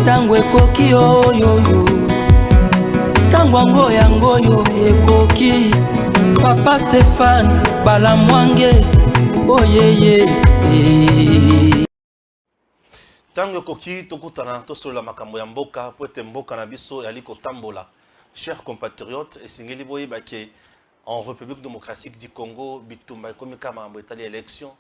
tango ekoki oyoyo tango yango yo ekoki papa Stéphane Balamwange oyeye tango ekoki tokutana tosolola makambo ya mboka po ete mboka na biso yali kotambola. Chers compatriotes, esengeli boyeba ke en République démocratique du Congo bitumba ekomi kama mambo etali élection,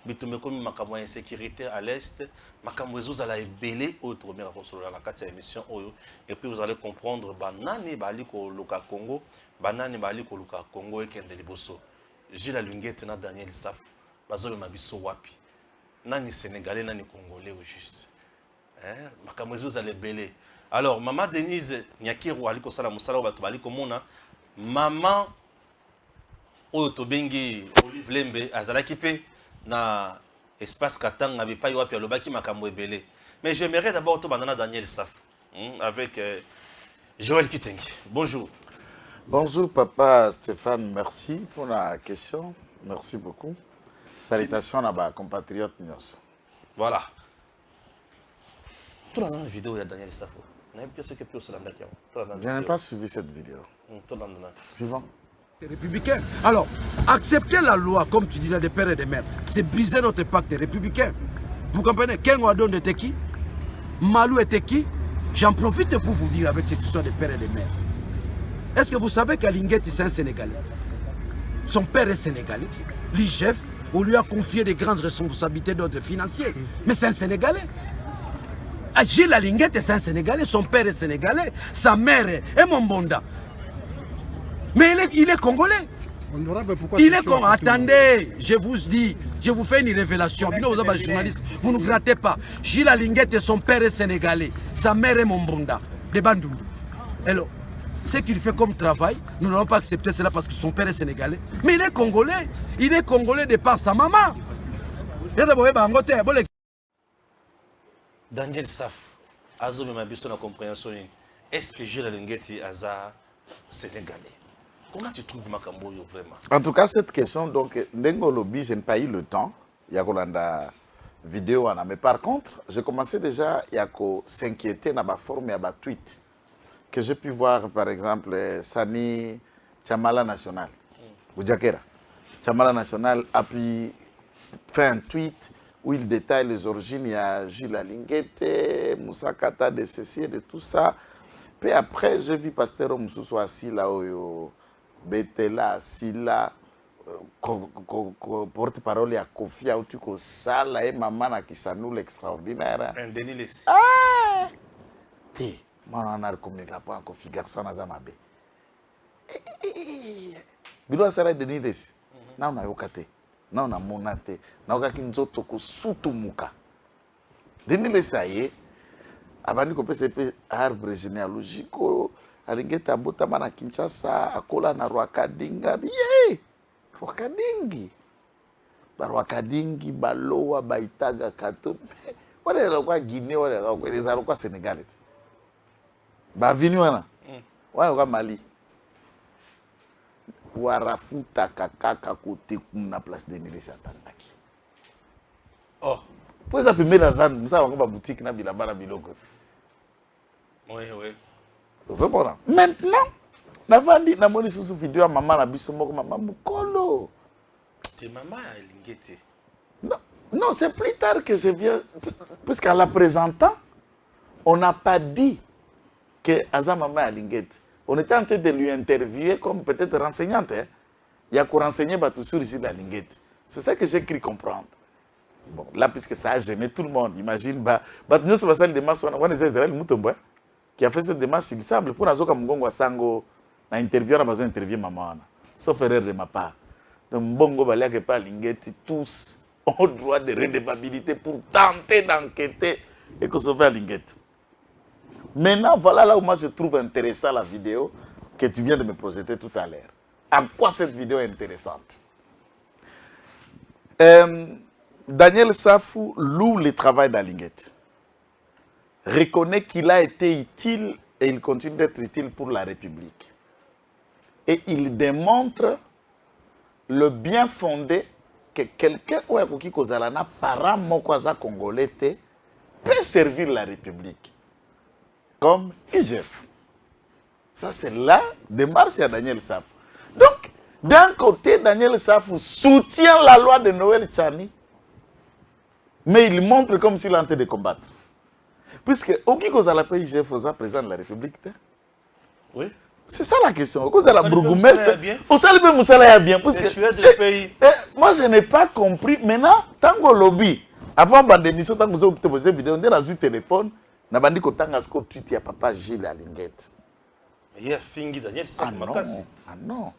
bitumba ekomi makambo ya insécurité à l'est, makambo ezozala ebele oyo tokomeka kosolola na kati ya émission oyo, et puis vous allez comprendre banani bali koluka Congo, banani bali koluka Congo ekende liboso. Gilles Alungete na Daniel Saf bazolema biso wapi, nani sénégalais nani congolais au juste, makambo ezozala ebele. Alors maman Denise Nyakiro ali kosala musala bato bali komona maman oyo tobengi Olive Lembe azalaki pe na espace Katanga bipai wapi alobaki makambo ebele. Mais j'aimerais d'abord to bandana Daniel Saf avec Joël Kitengi. Bonjour. Bonjour papa Stéphane, merci pour la question. Merci beaucoup. Salutations à ma compatriote Nyos. Voilà. Tout dans la vidéo il y a Daniel Saf. Je n'ai pas suivi cette vidéo. Suivant. Républicain. Alors, accepter la loi, comme tu dis là, des pères et des mères, c'est briser notre pacte républicain. Vous comprenez? Ken Wadon était qui? Malou était qui? J'en profite pour vous dire avec cette histoire des pères et des mères. Est-ce que vous savez qu'Alinguetti, c'est un Sénégalais? Son père est sénégalais. L'IGF, on lui a confié des grandes responsabilités d'ordre financier. Mais c'est un Sénégalais. Gilles Alingete, c'est un Sénégalais, son père est sénégalais, sa mère est Mombonda. Mais il est congolais. Il est congolais. Attendez, je vous dis, je vous fais une révélation. Vous êtes journaliste, vous ne grattez pas. Gilles Alingete, son père est sénégalais, sa mère est Mombonda, de Bandundu. Alors, ce qu'il fait comme travail, nous n'allons pas accepter cela parce que son père est sénégalais. Mais il est congolais. Il est congolais de par sa maman. Daniel Saf, azo me mabiso na compréhension. Est-ce que Gilles Alingeti aza sénégalais? Comment tu trouves makambo yo vraiment? En tout cas, cette question, donc, Ndengolobi, je n'ai pas eu le temps. Il y a une vidéo, mais par contre, j'ai commencé déjà à s'inquiéter dans la forme et à tweet. Que j'ai pu voir, par exemple, Sani Chamala National, ou Jakera. Chamala National a pu faire un tweet où il détaille les origines. Il y a Gilles Alingete, Moussa Kata, de ceci et de tout ça. Puis après, j'ai vu Pasteur Moussou assis là, Betela assis là, porte-parole à Kofi Aoutuko Sala et maman qui s'annoule l'extraordinaire. Un Denis. Ah! Té, moi on a comme la point Kofi garçon à Zamabe. Bilo Sala Denis. Non, on a yokate. Non, on a monate. Non, on a kinzoto ko sutumuka. Denis ça y est. Avant de couper arbre généalogique, Alingeta Botama na Kinshasa, Akola na Rwakadinga, biye! Rwakadingi. Rwakadingi, Baloa, Baitaga, Kato. Wale kwa Guinée, wale kwa Sénégal. Ba vinu wana. Wale kwa Mali. Warafuta kakaka kote kuna place de Nilesi atandaki. Oh. Pour ça, puis dans ça, nous avons une boutique na bilabara biloko. Oui, oui. Maintenant, navandi na moni sous vidéo à maman na biso moko maman mukolo. C'est maman Alingete. Non, non, c'est plus tard que je viens, puisqu'en la présentant, on n'a pas dit que Aza maman Alingete. On était en train de lui interviewer comme peut-être renseignante. Hein? Il y a qu'on renseigner tout sur ici Alingete. C'est ça que j'ai cru comprendre. Bon, là, puisque ça a gêné tout le monde, imagine, nous sommes dans démarche, on a Israël Moutombo, qui a fait cette démarche, il semble, pour Nazoka Mbongo Sango, na interview, on a besoin d'interviewer maman, sauf erreur de ma part. Donc, Mbongo Balia que pas Lingeti, tous ont droit de redevabilité pour tenter d'enquêter et que sauver Lingeti. Maintenant, voilà là où moi je trouve intéressant la vidéo que tu viens de me projeter tout à l'heure. En quoi cette vidéo est intéressante? Daniel Safou loue le travail d'Alingete, reconnaît qu'il a été utile et il continue d'être utile pour la République. Et il démontre le bien fondé que quelqu'un qui kozalana para mokwaza congolais peut servir la République. comme IGF. Ça, c'est la démarche de Daniel Safou. Donc, d'un côté, Daniel Safou soutient la loi de Noël Tchani, mais il montre comme s'il est en train de combattre. Puisque, au qui cause la paix IGF aux président de la République, Oui. c'est ça la question. Au cause de la bourgmestre, au Salibé Moussala est bien. Et tu es de pays. Moi, je n'ai pas compris. Maintenant, tant que lobby, avant la démission, tant que vous avez posé vidéo, on est dans un téléphone, on a dit que tant que tu es papa Gilles à Linguette. Il y a Fingi Daniel Safou Makassi. Ah non.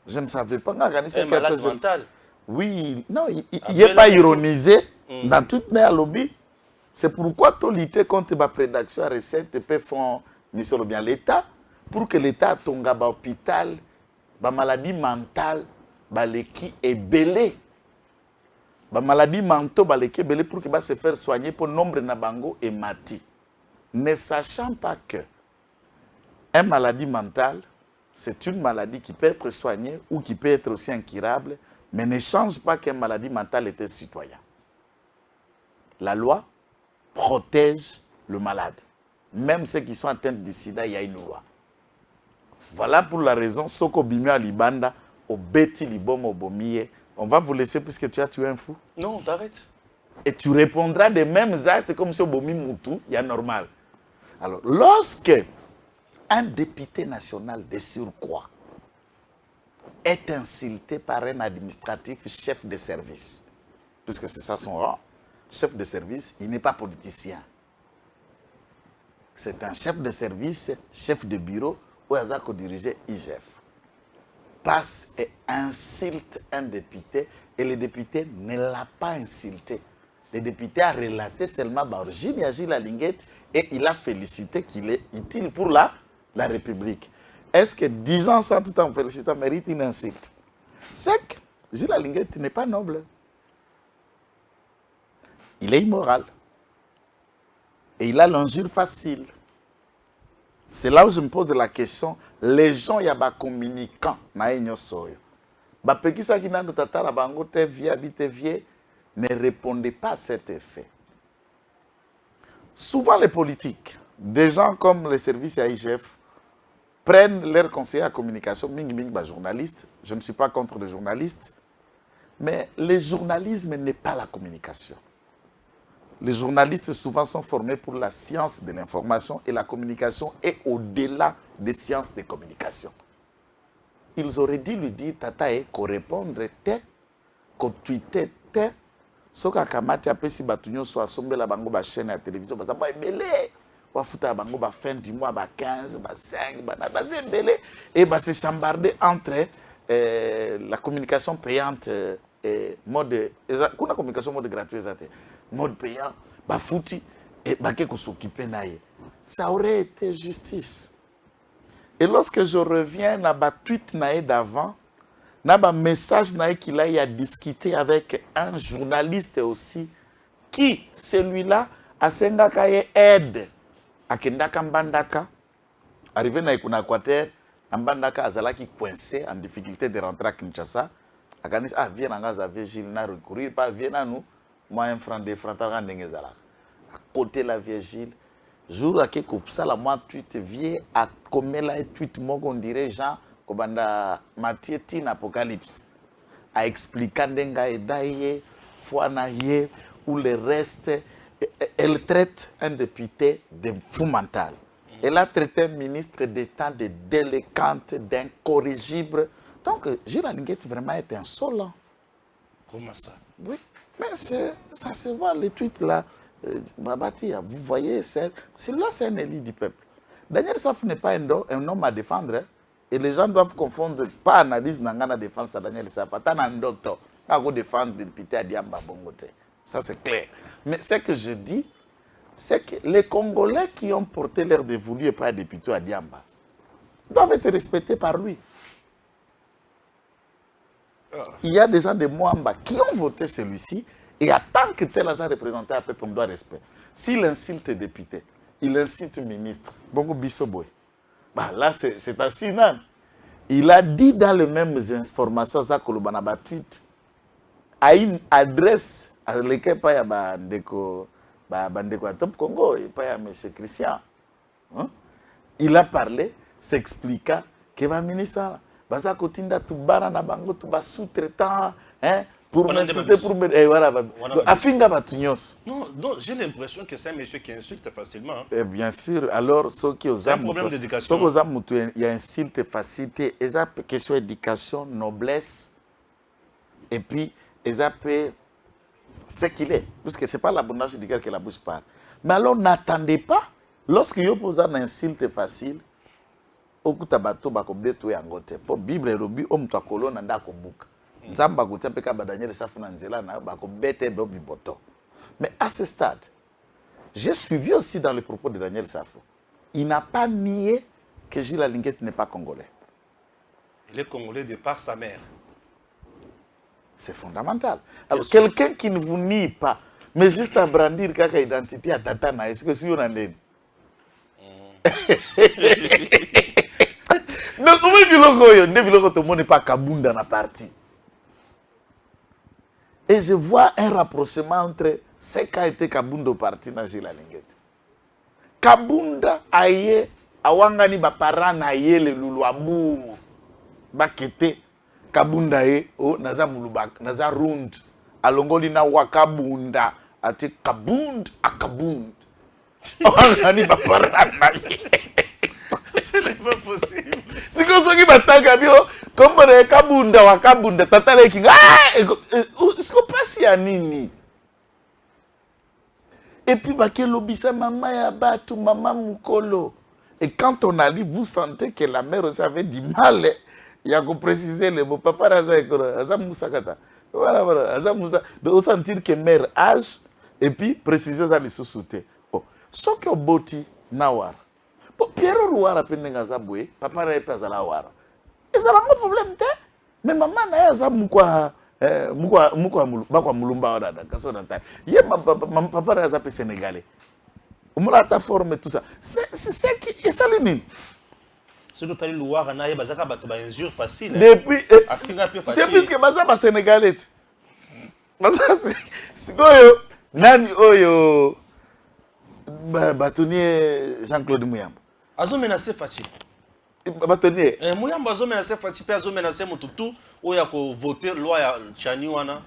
Je ne savais pas. Un malade mental. Oui, non, il n'est pas ironisé dans toute les lobby. C'est pourquoi tu luttes contre la prédation à recette et font mission bien l'État pour que l'État tombe à l'hôpital, la maladie mentale, qui est belé. La maladie mentale qui est belé pour qu'il va se faire soigner pour nombre de bango et mati. Ne sachant pas que une maladie mentale, c'est une maladie qui peut être soignée ou qui peut être aussi incurable, mais ne change pas qu'une maladie mentale était citoyen. La loi protège le malade. Même ceux qui sont atteints du sida, il y a une loi. Voilà pour la raison, Soko Bimio Libanda, au Beti Libom au Bomie, on va vous laisser puisque tu as tué un fou. Non, t'arrêtes. Et tu répondras des mêmes actes comme si au Bomi Moutou, il y a normal. Alors, lorsque un député national de surcroît est insulté par un administratif chef de service, puisque c'est ça son rang, chef de service, il n'est pas politicien. C'est un chef de service, chef de bureau, où il a dirigé IGF. Passe et insulte un député, et le député ne l'a pas insulté. Le député a relaté seulement Barjini Agile Linguette et il a félicité qu'il est utile pour la République. Est-ce que 10 ans sans tout en félicitant mérite une insulte? C'est que Gilles Linguette n'est pas noble. Il est immoral. Et il a l'injure facile. C'est là où je me pose la question. Les gens, il y a des communicants. Ne répondez pas à cet effet. Souvent, les politiques, des gens comme les services à IGF, prennent leurs conseillers à communication, journalistes. Je ne suis pas contre les journalistes, mais le journalisme n'est pas la communication. Les journalistes souvent sont formés pour la science de l'information et la communication est au-delà des sciences de communication. Ils auraient dû lui dire, tata, qu'on répondre, qu'on tweete, soka kamati apesi batunyo so asombe la bango ba chaîne à télévision ba ba belé wa futa bango ba fin du mois ba 15 ba 5 ba c'est belé et ba se chambarder entre la communication payante et mode kuna communication mode gratuit zate mode payant ba futi et ba ke ko s'occuper naie. Ça aurait été justice. Et lorsque je reviens à ba tweet naie d'avant, n'a pas message qu'il a discuté avec un journaliste aussi qui, celui-là, a sengakaye aide à Kendaka Mbandaka. Arrivé na Équateur, Mbandaka azalaki coincé en difficulté de rentrer à Kinshasa. A gagné viens en Gaza, Gilles n'a recourir pas viens à nous. Moi un franc de franc à côté la Gilles. Jour à qui ça la moi tweet vient à comme la tweet moi on dirait Jean Kobanda Mathieu Tin Apocalypse a expliqué Ndenga et Daye, Fouanaye ou le reste. Elle traite un député de fou mental. Elle a traité un ministre d'État de délinquante, d'incorrigible. Donc, Gilles Linguette vraiment est insolent. Comment ça? Oui, mais ça se voit, les tweets là. Babati, vous voyez, celui-là c'est un élu du peuple. Daniel Safou n'est pas un homme à défendre. Hein. Et les gens doivent confondre, pas analyse n'a défense à Daniel Safou. T'as un docteur, pas défendre le député à Diamba Bongote. Ça c'est clair. Mais ce que je dis, c'est que les Congolais qui ont porté l'air dévolu et pas un député à Diamba doivent être respectés par lui. Il y a des gens de Mwamba qui ont voté celui-ci et en tant que tel a représenté un peuple, on doit respect. S'il insulte député, il insulte ministre, Bongo Bissoboy. Bah là, c'est un signal. Il a dit dans les mêmes informations, ça que le Banaba tweet, à une adresse à laquelle il y a Bandeko à Top Congo, et pas à M. Christian. Hein? Il a parlé, s'expliqua que va ministre baza kotinda tubara na bango tuba sous-traitant hein pour m'inciter pour me et voilà afinga batunyos. Non, j'ai l'impression que c'est un monsieur qui insulte facilement. Hein. Et bien sûr, alors ceux qui osent un problème d'éducation. Ceux qui osent il y a insulte facilité, et ça question éducation, noblesse et puis et ça peut ce qu'il est parce que c'est pas l'abondance du cœur que la bouche parle. Mais alors n'attendez pas lorsque vous posez un insulte facile okuta bato bakobeto yango te po bible elobi omutu akolona nda akobuka nzamba kotia peka ba Daniel safu na nzela na bakobete be biboto. Mais à ce stade j'ai suivi aussi dans les propos de Daniel Safo, il n'a pas nié que Gilles Alinguet n'est pas congolais. Il est congolais de par sa mère. C'est fondamental. Alors quelqu'un qui ne vous nie pas mais juste à brandir kaka identité à tatana, est-ce que si on en est donc, tout le monde n'est pas Kabunda na parti. Et je vois un rapprochement entre ce qu'a été Kabunda au parti na Gilles Alinguet. Kabunda aye awangani ba parents na ye le luluabu bakete Kabunda ye o naza mulubak naza rund alongoli na wakabunda ati kabund akabund awangani ba parents na ye. Ce n'est pas possible. Si vous avez dit comme le Kabunda wa Kabunda, tatale ki est-ce qu'on passe ya nini? Et puis baké lobisa maman ya batu maman mukolo. Et quand on a lu, vous sentez que la mère aussi avait du mal. Il y a qu'on préciser le mot papa raza azam musakata. Voilà, azam musa de sentir que mère âge et puis préciser ça les sous-souté. Oh, ce que boti nawar. Pierre Rouara pendenga zabwe, papa na epa zala wara. Ezala mo problème te. Mais maman na ya za mukwa bakwa mulumba wada da kaso na ta. Ye papa na za pe sénégalais. Umula ta forme tout ça. C'est qui et ça le nini. Ce que tu as dit Louara na ye bazaka bato ba injure facile. Depuis afinga peu facile. c'est puisque baza ba sénégalais. Baza c'est oyo nani oyo Batonier Jean-Claude Mouyamba. Azo menacé Fachi. Batonier. Mouyamba azo menacé Fachi pe azo menacé Motutu oya ko voter loi ya Chani wana.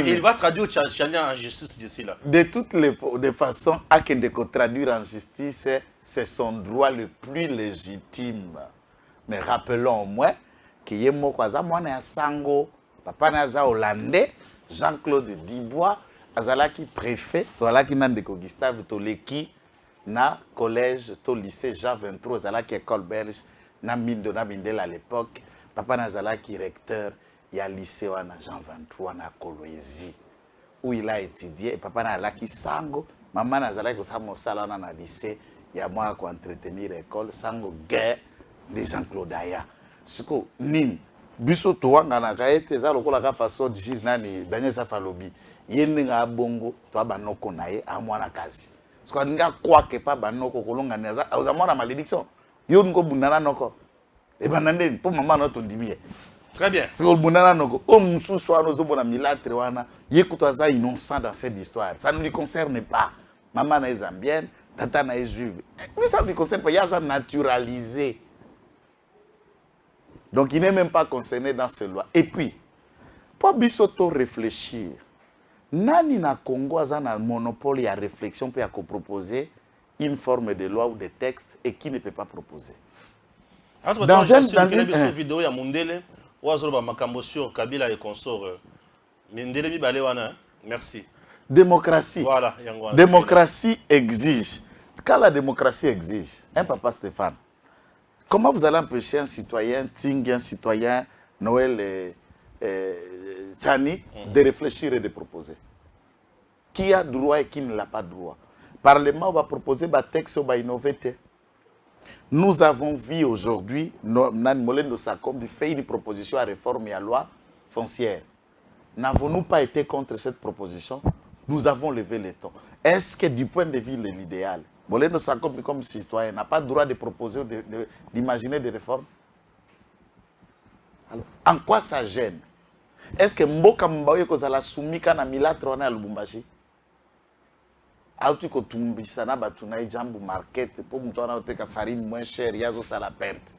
Il va traduire Chani en justice d'ici là. De toutes les façons à que de traduire en justice, c'est son droit le plus légitime. Mais rappelons au moins que yemo kwaza mwana ya sango, papa na za hollandais, Jean-Claude Dibois azalaki préfet, tolaki nandeko Gustave Toleki na collège to lycée Jean 23 azalaki école belge na Mindo na Mindela à l'époque, papa nazalaki recteur ya lycée wana Jean 23 na Kolwezi où il a étudié et papa nazalaki sango, maman nazalaki kosala mosala wana na lycée ya moi ko entretenir école sango guerre de Jean-Claude Aya. Siko nini biso toanga na kaete za lokola ka façon de nani Daniel Safalobi yenga bongo to banoko na ye a mwana kazi. Parce que nga kwa ke pa banoko kolonga neza oza mwana malédiction. Yo ngo bunana noko. E banandeni po mama no to ndimie. Très bien. C'est que bunana noko o mususu wana zo bona milatre wana yekuto aza innocent dans cette histoire. Ça ne lui concerne pas. Maman na zambienne, tata na juive. Lui ça ne lui concerne pas, il y a ça naturalisé. Donc il n'est même pas concerné dans ce loi. Et puis pour bisoto réfléchir. Nani na Congo a un monopole à réflexion pour proposer une forme de loi ou de texte et qui ne peut pas proposer. Dans une vidéo, il y a Mundele, ou à Makambo sur Kabila et consort. Mundele Bibale wana, merci. Démocratie. Voilà, démocratie exige. Quand la démocratie exige, papa Stéphane, comment vous allez empêcher un citoyen, un citoyen, Noël Tchani, de réfléchir et de proposer? Qui a droit et qui ne l'a pas droit? Le Parlement va proposer un texte qui va innover. Nous avons vu aujourd'hui, Nan Molendo Sakombi fait une proposition à réforme et à loi foncière. N'avons-nous pas été contre cette proposition? Nous avons levé le ton. Est-ce que du point de vue de l'idéal, Molendo Sakombi comme citoyen n'a pas le droit de proposer, d'imaginer des réformes? Alors, en quoi ça gêne? Est-ce que Mboka Mbaoye kozala soumika na milatre wana ya Lubumbashi? auti kotumbisa na bato na ye jambu market mpo moto wana oteka farine moins cher ye azosala perte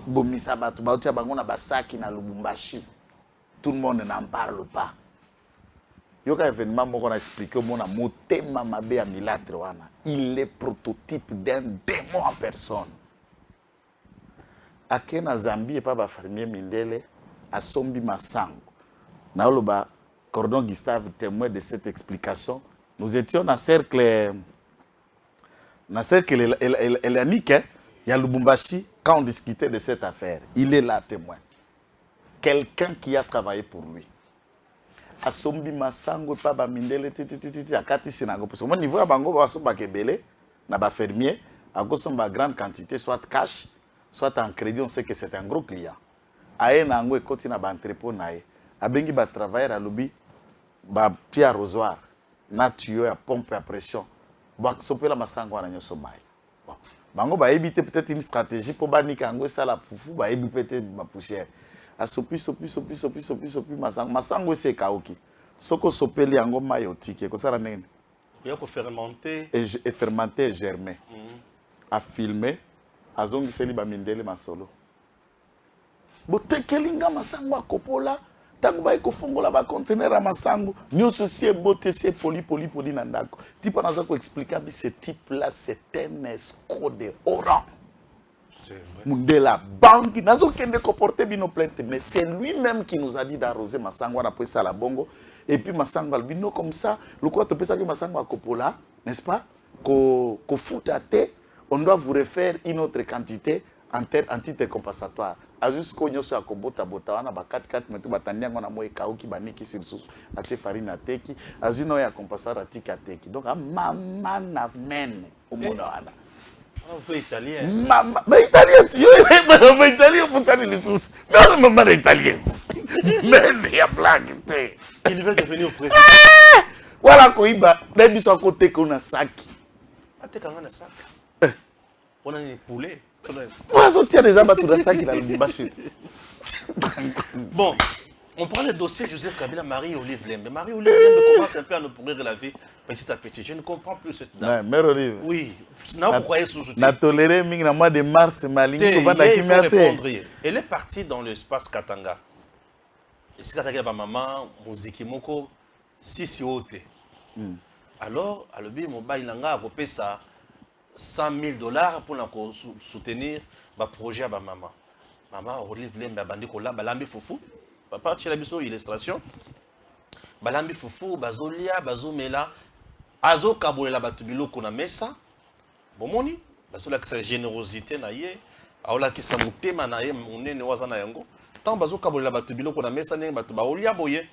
bomisa bato bautia bango na basaki na Lubumbashi tout le monde n'en parle pas yoka événement moko na expliqué omona motema mabe ya Milatre wana il est prototype d'un démon en personne ake na Zambie epa bafermier Mindele asombi masango naoloba Cordon Gustave témoin de cette explication. Nous étions dans cercle Elanique, il y a Lubumbashi, quand on discutait de cette affaire. Il est là, témoin. Quelqu'un qui a travaillé pour lui. Asombi masango pa ba mindele titi akati sinago parce que au niveau ya bango ba somba kebele na ba fermier a somba grande quantité soit cash soit en crédit on sait que c'est un gros client. Aye na ngo ekoti na ba entrepôt na ye. Abengi ba travailler à lobby ba petit arrosoir na tuyau ya pompe à pression ba sopela masango na nyoso mai bon bango ba éviter peut-être une stratégie pour banika ngo ça la fufu ba éviter peut-être ma poussière a sopi masango c'est kaoki soko sopeli yango mai otiki ko sala nene ya ko fermenter et fermenter germer a filmer azongi seli ba mindele masolo botekelinga masango akopola tango ba ekofongola ba conteneur à masango nyoso si ebote si poli na ndako tipo naza ko expliquer bi ce type là c'est un escroc de oran c'est vrai Mundela banque nazo kende ko porter bino plainte mais c'est lui-même qui nous a dit d'arroser masango na poisa la bongo et puis masango albino comme ça le quoi te pesa que masango akopola n'est-ce pas ko futa te on doit vous refaire une autre quantité en titre compensatoire a jusqu'au nyoso ya kobota bota wana ba 4 metu batandiango na moye kauki baniki sirsus ati farine ateki azino ya compensatoire atiki ateki donc mama na mene omona wana fait italien mama mais italien mais italien pour ça les sous non maman italien mais ya blague il veut devenir président voilà koiba debi so côté ko na saki atekanga na saki on a un poulet. Bon, on prend le dossier Joseph Kabila, Marie-Olive Lembe. Marie-Olive Lembe commence un peu à nous pourrir la vie petit à petit. Je ne comprends plus cette dame. Mère Olive. Oui. Vous croyez sous soutien. Na toléré mingi na mois de mars malingi il faut répondre. Elle est partie dans l'espace Katanga. Et c'est Katanga ba maman muziki moko sisi ote. Alors, à l'objet mobile langa a copé ça $100 000 pour soutenir le projet à ma maman. Maman, Olive Lembe, Balambi Foufou. Papa, tu as une illustration. Balambi Foufou, Bazolia, Bazomela, Azo Kabolela Batubilo Kona Mesa. Bon, moni, Bazola qui sa générosité naïe, Aola qui sa moutema naïe, mon nez wazana yango. Tant Bazo Kabolela Batubilo Kona Mesa, Batubaolia Boye.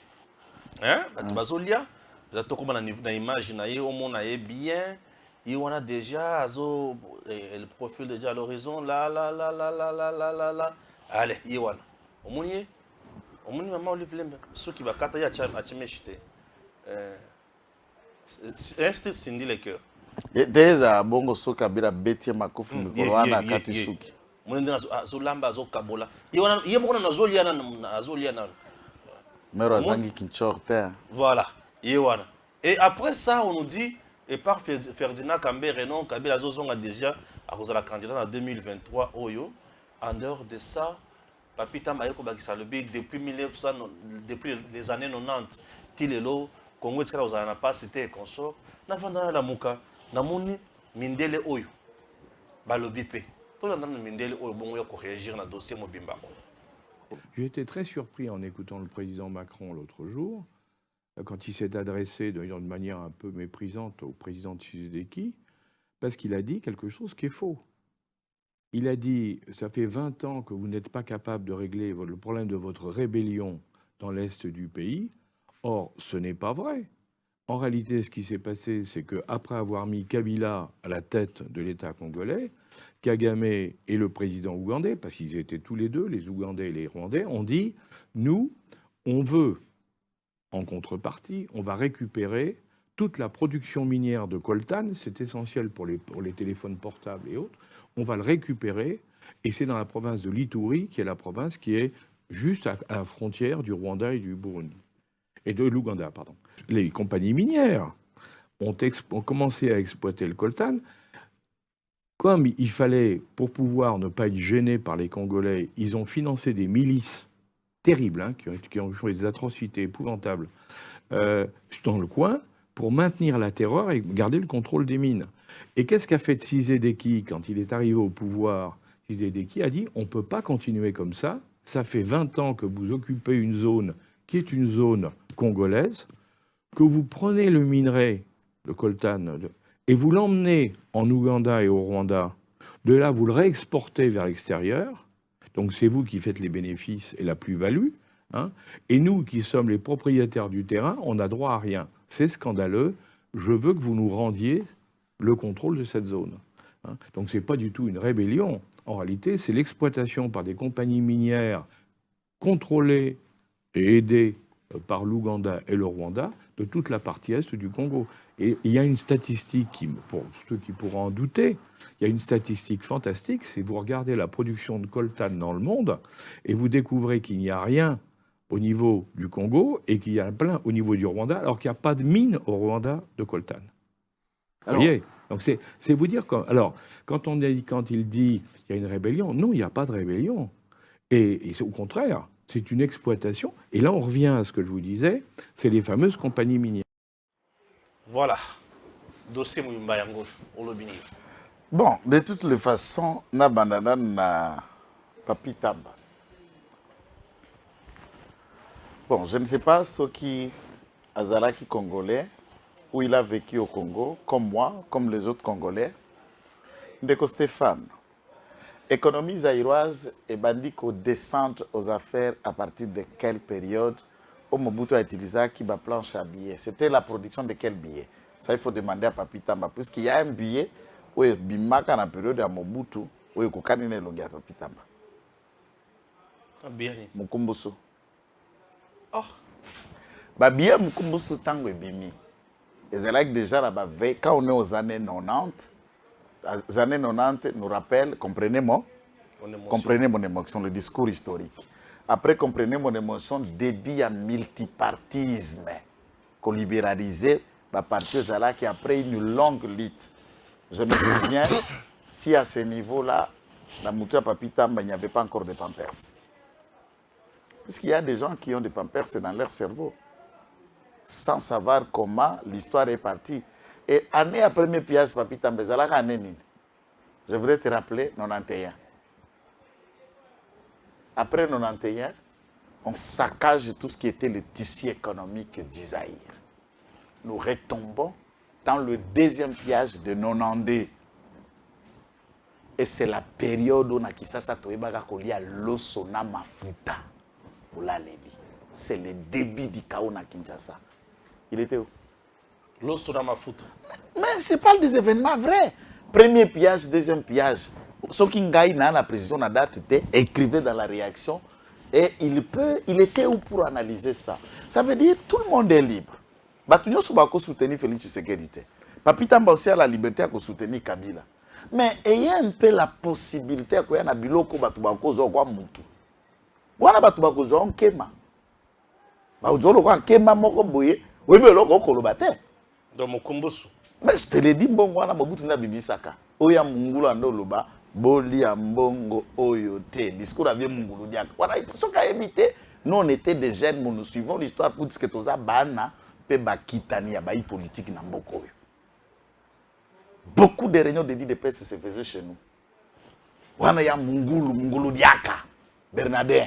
Hein? Batubazolia, Zatoko na image naïe, au monde naïe bien. Il y a déjà le profil déjà à l'horizon là. Allez, il y a au moins maman Olive Lembe ceux qui va kata ya achimeshite est Cindy le cœur déjà bongo soka bila beti makofu mikoroana kati suki munende azolamba azokabola il moko na azolia na mero azangi kinchorte voilà yewana et après ça on nous dit et par Ferdinand Kambere, non, Kabila Zozonga déjà à cause de la candidate en 2023, Oyo. En dehors de ça, Papita Mayeko Bakisalobi, depuis les années 90, Tilelo, Congo, etc., n'a pas cité et consort. N'a pas dans la Mouka, Namoni, Mindele Oyo, Balobipe. Tout le monde Mindele Oyo, bon, il faut réagir dans le dossier Mobimba. J'ai été très surpris en écoutant le président Macron l'autre jour, quand il s'est adressé d'une manière un peu méprisante au président Tshisekedi, parce qu'il a dit quelque chose qui est faux. Il a dit, ça fait 20 ans que vous n'êtes pas capable de régler le problème de votre rébellion dans l'Est du pays. Or, ce n'est pas vrai. En réalité, ce qui s'est passé, c'est qu'après avoir mis Kabila à la tête de l'État congolais, Kagame et le président ougandais, parce qu'ils étaient tous les deux, les Ougandais et les Rwandais, ont dit, nous, on veut... En contrepartie, on va récupérer toute la production minière de coltan, c'est essentiel pour les téléphones portables et autres. On va le récupérer, et c'est dans la province de l'Ituri, qui est la province qui est juste à la frontière du Rwanda et du Burundi. Et de l'Ouganda, pardon. Les compagnies minières ont commencé à exploiter le coltan. Comme il fallait, pour pouvoir ne pas être gênés par les Congolais, ils ont financé des milices terribles, hein, qui ont fait des atrocités épouvantables dans le coin, pour maintenir la terreur et garder le contrôle des mines. Et qu'est-ce qu'a fait Tshisekedi quand il est arrivé au pouvoir? Tshisekedi a dit, on ne peut pas continuer comme ça. Ça fait 20 ans que vous occupez une zone qui est une zone congolaise, que vous prenez le minerai, le coltan, et vous l'emmenez en Ouganda et au Rwanda. De là, vous le réexportez vers l'extérieur. Donc c'est vous qui faites les bénéfices et la plus-value. Hein, et nous, qui sommes les propriétaires du terrain, on n'a droit à rien. C'est scandaleux. Je veux que vous nous rendiez le contrôle de cette zone. Hein. Donc ce n'est pas du tout une rébellion. En réalité, c'est l'exploitation par des compagnies minières contrôlées et aidées par l'Ouganda et le Rwanda de toute la partie est du Congo. Et il y a une statistique, pour ceux qui pourront en douter, il y a une statistique fantastique, c'est vous regardez la production de coltan dans le monde et vous découvrez qu'il n'y a rien au niveau du Congo et qu'il y a plein au niveau du Rwanda, alors qu'il n'y a pas de mine au Rwanda de coltan. Vous voyez? Donc c'est vous dire... Alors, quand il dit qu'il y a une rébellion, non, il n'y a pas de rébellion. Et au contraire, c'est une exploitation. Et là, on revient à ce que je vous disais, c'est les fameuses compagnies minières. Voilà. Dossier Mouimba Yango, Olobini. Bon, de toutes les façons, na bandana na Papi Tamba. Bon, je ne sais pas ce qui Azalaki congolais, où il a vécu au Congo, comme moi, comme les autres Congolais. Ndeko Stéphane, économie zaïroise et bandit qu'au descente aux affaires à partir de quelle période où Mobutu a utilisé qui va planche à billets. C'était la production de quel billet? Ça, il faut demander à Papi Tamba, puisqu'il y a un billet où il bimaka dans la période de Mobutu, où il y a un longue à Papi Tamba. Bien. Mukumbusu. Oh. Bah bien Mukumbusu tango bimi. Et c'est là que déjà là-bas, quand on est aux années 90, les années 90 nous rappellent, comprenez mon émotion, le discours historique. Après, comprenez mon émotion, début à multipartisme, qu'on libéralisait, la partie là qui après une longue lutte. Je me souviens, si à ce niveau-là, la mouture à Papi Tamba, il n'y avait pas encore de pampers. Puisqu'il y a des gens qui ont des pampers dans leur cerveau, sans savoir comment l'histoire est partie. Et année après mes pièces, Papi Tamba, je voudrais te rappeler 91. Après 91, on saccage tout ce qui était le tissu économique du Zaïre. Nous retombons dans le deuxième piège de 92. Et c'est la période où on a Kisasa Toebaga Kolia Losona Mafuta. C'est le début du chaos à Kinshasa. Il était où? Losona Mafuta. Mais je parle des événements vrais. Premier piège, deuxième piège. Ce qui ngaï dans la précision à date écrivait dans la réaction et il était où pour analyser ça. Ça veut dire tout le monde est libre. Batunyo Soubako soutenir Félix Tshisekedi. Papi Tamba aussi a la liberté de soutenir Kabila. Mais ayez un peu la possibilité qu'il y ait un biloko batubako zokwa mutu. Wana batubako zo nkema. Ba ozolo kwa nkema moko boye, webe loko kolobate. Donc Mukumbusu. Mais je te l'ai dit mbongo wana Mobutu na bibisaka. Oya mungulu andoloba boli ya mbongo oyo te. Discours avait mungulu diak. Voilà, il faut qu'à éviter. Nous on était des jeunes, nous suivons l'histoire pour dire que toza bana pe bakitani ya baï politique na mboko oyo. Beaucoup de réunions de l'IDPS se faisaient chez nous. Wana ya mungulu diaka. Bernardin.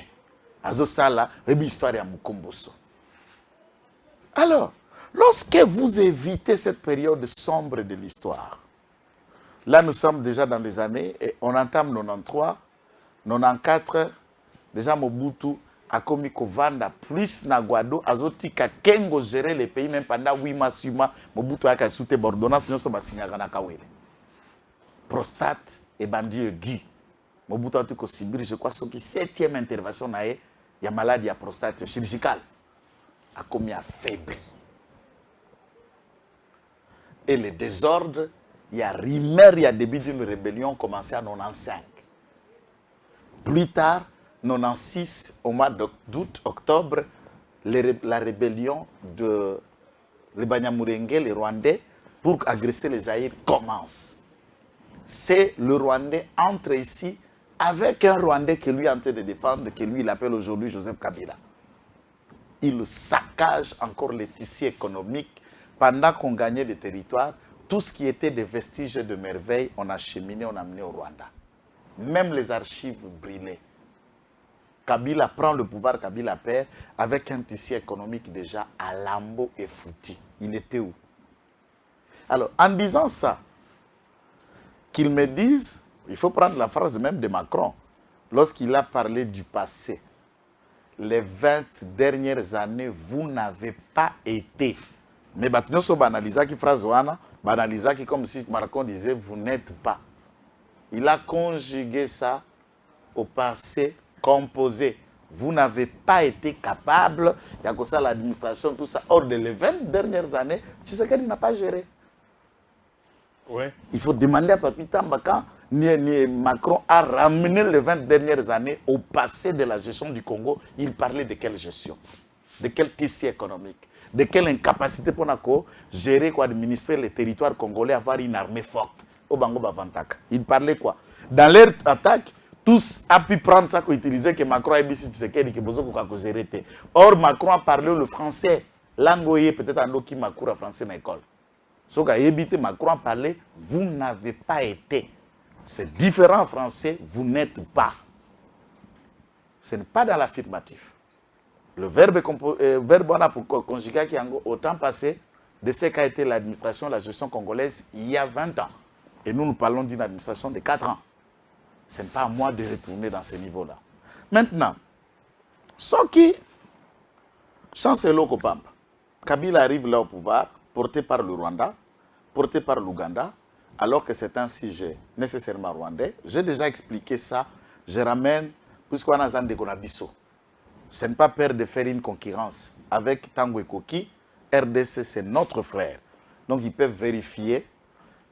Azosala, rebi histoire ya Mukumbusu. Alors, lorsque vous évitez cette période sombre de l'histoire, là nous sommes déjà dans les années, et on entame 93, 94, déjà Mobutu a commis Kovanda, plus Naguado, Azotika, Kengo gérer les pays, même pendant 8 mois, 8 mois, Mobutu a soutenu l'ordonnance, nous sommes à Signagana-Kawele. Prostate et bandit Guy. Mobutu a tout Sibiri, je crois, c'est la 7e intervention, il y a maladie à prostate chirurgicale, a commis affaibli. Et le désordre, il y a rumeur, il y a début d'une rébellion commencé en 95. Plus tard, 96, au mois d'août, octobre, la rébellion de les Banyamulenge, les Rwandais, pour agresser les Zaïre commence. C'est le Rwandais entre ici avec un Rwandais que lui est en train de défendre, que lui il appelle aujourd'hui Joseph Kabila. Il saccage encore les tissus économiques pendant qu'on gagnait des territoires. Tout ce qui était des vestiges de merveilles, on a cheminé, on a amené au Rwanda. Même les archives brûlées. Kabila prend le pouvoir, Kabila perd, avec un tissu économique déjà à lambeau et foutu. Il était où? Alors, en disant ça, qu'ils me disent, il faut prendre la phrase même de Macron, lorsqu'il a parlé du passé. Les 20 dernières années, vous n'avez pas été. Mais maintenant, si on banalise qui phrase wana, banalise qui comme si Macron disait, vous n'êtes pas. Il a conjugué ça au passé composé. Vous n'avez pas été capable, il y a que ça l'administration, tout ça. Or, de les 20 dernières années, tu sais qu'il n'a pas géré. Ouais. Il faut demander à Papi Tamba quand Macron a ramené les 20 dernières années au passé de la gestion du Congo. Il parlait de quelle gestion? De quel tissu économique? De quelle incapacité pour gérer, administrer les territoires congolais, avoir une armée forte? Il parlait quoi? Dans leur attaque, tous ont pu prendre ça, utiliser que Macron a dit que gérer. Or, Macron a parlé le français. Langue peut-être en qui Macron a français dans l'école. Ce que Macron a parlé, vous n'avez pas été. C'est différent en français, vous n'êtes pas. Ce n'est pas dans l'affirmatif. Le verbe pour conjuguer qui est au temps passé de ce qu'a été l'administration, la gestion congolaise il y a 20 ans. Et nous parlons d'une administration de 4 ans. Ce n'est pas à moi de retourner dans ce niveau-là. Maintenant, ce qui, chancelier Kopamba, Kabila arrive là au pouvoir, porté par le Rwanda, porté par l'Ouganda, alors que c'est un sujet nécessairement rwandais. J'ai déjà expliqué ça. Je ramène, puisqu'on a Zande Gonabiso. Ce n'est pas peur de faire une concurrence. Avec Tango et Koki, RDC, c'est notre frère. Donc, ils peuvent vérifier.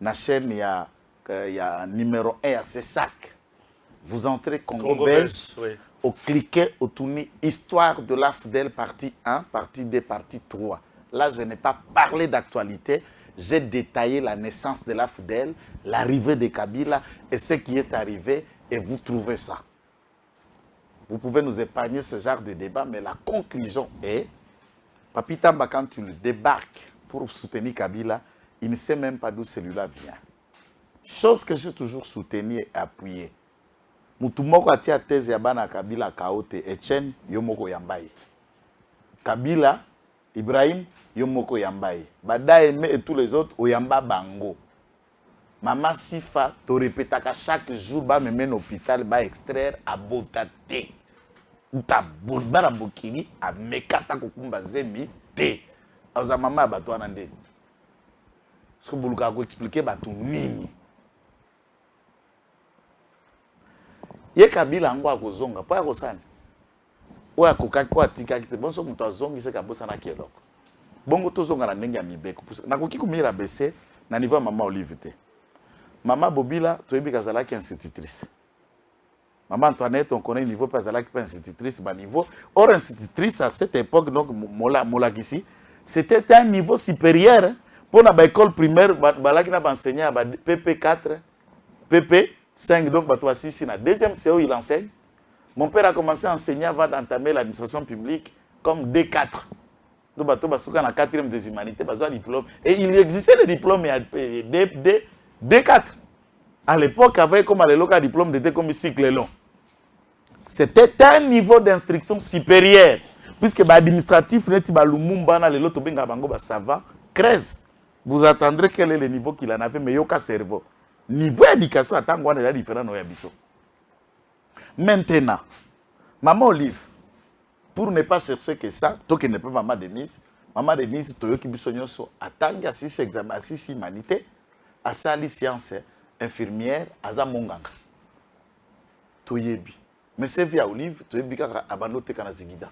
La chaîne, il y a numéro 1, il y a ces sacs. Vous entrez Congo-Base, oui. Au cliquet, au tourner, Histoire de l'AFDEL, partie 1, partie 2, partie 3. Là, je n'ai pas parlé d'actualité. J'ai détaillé la naissance de l'AFDEL, l'arrivée de Kabila et ce qui est arrivé, et vous trouvez ça. Vous pouvez nous épargner ce genre de débat, mais la conclusion est, Papi Tamba, quand tu le débarques pour soutenir Kabila, il ne sait même pas d'où celui-là vient. Chose que j'ai toujours soutenue et appuyée. Moutoumoko a tia thèse ya bana Kabila Kaote, Etienne Yomoko Yambaye. Kabila, Ibrahim Yomoko Yambaye. Badaeme et tous les autres, Oyamba Bango. Maman Sifa, te répétaka chaque jour, ba me mène à l'hôpital, ba extraire à Botate. Ou ta boudbara bokili, à Mekata Kokumba Zemi, te. Aza maman abatwa nande. Ce que vous voulez expliquer, batou nini. Ye Kabila ango akozonga, po akosani. Oya kokaki, oya tikaki te. Bonso muto azongi se kabosa na kieloko. Bongo tozonga na ndenge ya mibeko. Nakoki kumira bese na niveau ya Maman Olive te. Maman Bobila, toyebi kazalaki institutrice. Maman Antoinette, on connaît le niveau pas zalaki pas institutrice, bas niveau. Or institutrice à cette époque, donc Molakisi, c'était un niveau supérieur. Pour l'école primaire, balaki na enseigné à PP4, PP5, donc bah toi 6 na deuxième CO il enseigne. Mon père a commencé à enseigner avant d'entamer l'administration publique comme D4. Donc bah toi bah souka na 4e des humanités, bah diplôme. Et il existait des diplômes D4. À l'époque, avec comme à l'époque, diplôme d'été comme cycle long. C'était un niveau d'instruction supérieur. Puisque l'administratif, vous attendrez quel est le niveau qu'il en avait, mais il n'y a aucun cerveau. Niveau d'éducation, attends, est différent. Maintenant, Maman Olive, pour ne pas chercher que ça, toi qui n'es pas Maman Denise, Toyo Kibisonyoso, attends, assise examen, assise humanité, assali science, infirmière, aza monganga. Toyebi. Mais CV à Olive, toyebi kaka abanote kana zigida.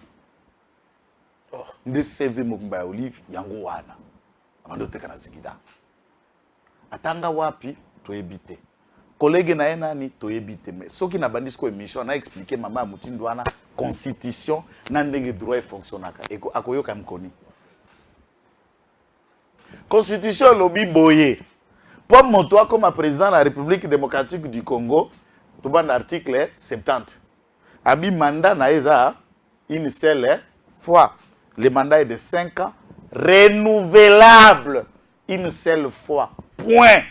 Oh, nde CV mokumba ya Olive yango wana. Abanote kana zigida. Atanga wapi toyebi te. Collègue na nani toyebi te. Mais soki na bandisco émission na expliquer mama mutindo wana constitution na ndenge droit fonctionnaka. Eko akoyoka mkoni. Constitution lobby boyé. Pour moi, toi, comme président de la République démocratique du Congo, tu vas l'article 70. Abi mandat naïza une seule fois. Le mandat est de 5 ans, renouvelable une seule fois. Point.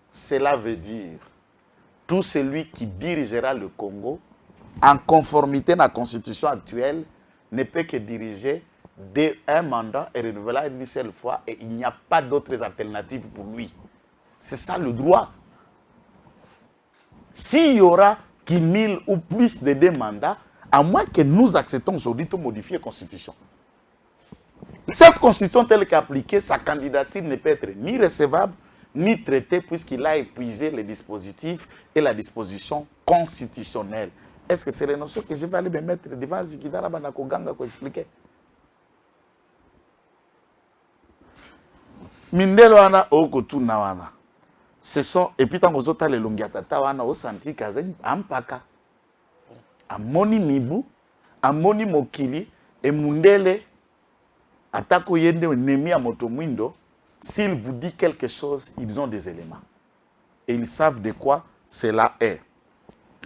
Cela veut dire tout celui qui dirigera le Congo en conformité à la constitution actuelle ne peut que diriger un mandat et renouvelable une seule fois et il n'y a pas d'autres alternatives pour lui. C'est ça le droit. S'il y aura qu'il 1000 ou plus de 2 mandats, à moins que nous acceptons aujourd'hui de modifier la constitution. Cette constitution telle qu'appliquée, sa candidature ne peut être ni recevable, ni traitée puisqu'il a épuisé les dispositifs et la disposition constitutionnelle. Est-ce que c'est les notions que je vais aller me mettre devant Zikidara Banakoganga pour expliquer? Mindelo wana okotu na wana. Ce sont, et puis tant que vous avez les longiatata wana au senti kazen ampaka. Amoni mibu, amoni mokili, et mundele atako yende nemi a motomwindo. S'il vous dit quelque chose, ils ont des éléments. Et ils savent de quoi cela est.